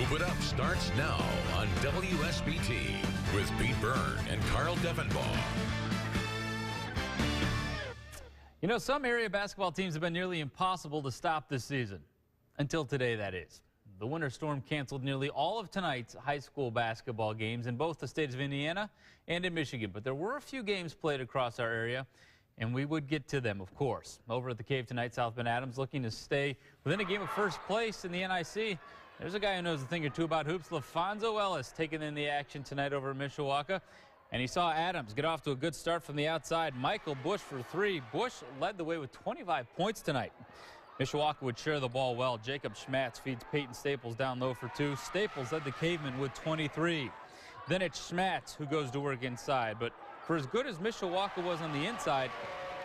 Move It Up starts now on WSBT with Pete Byrne and Carl Devenbaugh. You know, some area basketball teams have been nearly impossible to stop this season. Until today, that is. The winter storm canceled nearly all of tonight's high school basketball games in both the states of Indiana and in Michigan. But there were a few games played across our area, and we would get to them, of course. Over at the Cave tonight, South Bend Adams looking to stay within a game of first place in the NIC. There's a guy who knows a thing or two about hoops, LaFonso Ellis, taking in the action tonight over at Mishawaka. And he saw Adams get off to a good start from the outside. Michael Bush for three. Bush led the way with 25 points tonight. Mishawaka would share the ball well. Jacob Schmatz feeds Peyton Staples down low for two. Staples led the Cavemen with 23. Then it's Schmatz who goes to work inside. But for as good as Mishawaka was on the inside,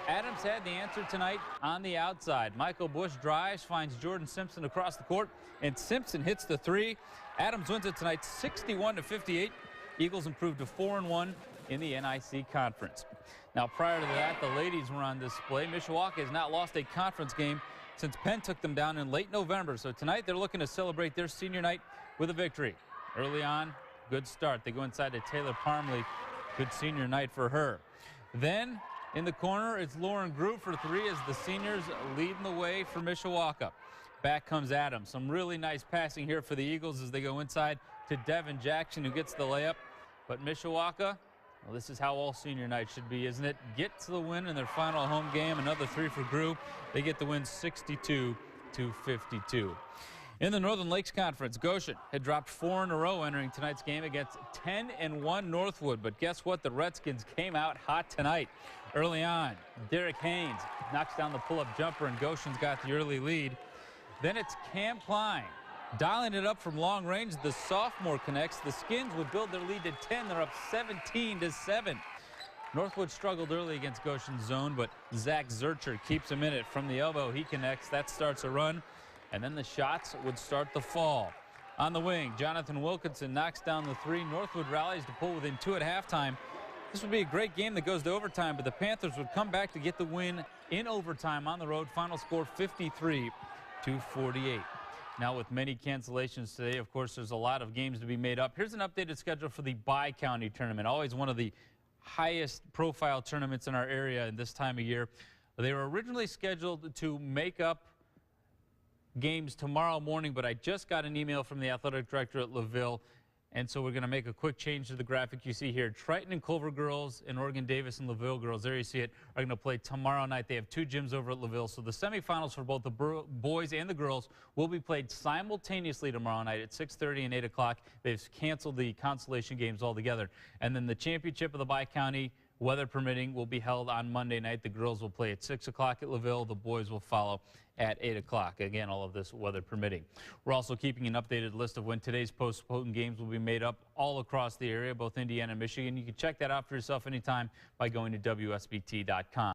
Adams had the answer tonight on the outside. Michael Bush drives, finds Jordan Simpson across the court, and Simpson hits the three. Adams wins it tonight 61-58. Eagles improved to 4-1 in the NIC conference. Now, prior to that, the ladies were on display. Mishawaka has not lost a conference game since Penn took them down in late November. So tonight they're looking to celebrate their senior night with a victory. Early on, good start. They go inside to Taylor Parmley. Good senior night for her. Then in the corner, it's Lauren Groove for three as the seniors leading the way for Mishawaka. Back comes Adams. Some really nice passing here for the Eagles as they go inside to Devin Jackson, who gets the layup. But Mishawaka, well, this is how all senior night should be, isn't it? Get to the win in their final home game. Another three for Groove. They get the win 62-52. In the Northern Lakes Conference, Goshen had dropped 4 in a row entering tonight's game against 10-1 Northwood. But guess what? The Redskins came out hot tonight. Early on, Derek Haynes knocks down the pull-up jumper, and Goshen's got the early lead. Then it's Cam Klein dialing it up from long range. The sophomore connects. The Skins would build their lead to 10. They're up 17-7. Northwood struggled early against Goshen's zone, but Zach Zurcher keeps him in it from the elbow. He connects. That starts a run. And then the shots would start to fall. On the wing, Jonathan Wilkinson knocks down the three. Northwood rallies to pull within 2 at halftime. This would be a great game that goes to overtime, but the Panthers would come back to get the win in overtime on the road. Final score 53-48. Now, with many cancellations today, of course, there's a lot of games to be made up. Here's an updated schedule for the Bi-County tournament, always one of the highest profile tournaments in our area in this time of year. They were originally scheduled to make up games tomorrow morning, but I just got an email from the athletic director at LaVille, and so we're going to make a quick change to the graphic you see here. Triton and Culver girls and Oregon Davis and LaVille girls, there you see it, are going to play tomorrow night. They have 2 gyms over at LaVille, so the semifinals for both the boys and the girls will be played simultaneously tomorrow night at 6:30 and 8 o'clock. They've canceled the consolation games altogether. And then the championship of the Bi-County, weather permitting, will be held on Monday night. The girls will play at 6 o'clock at LaVille. The boys will follow at 8 o'clock. Again, all of this weather permitting. We're also keeping an updated list of when today's postponed games will be made up all across the area, both Indiana and Michigan. You can check that out for yourself anytime by going to WSBT.com.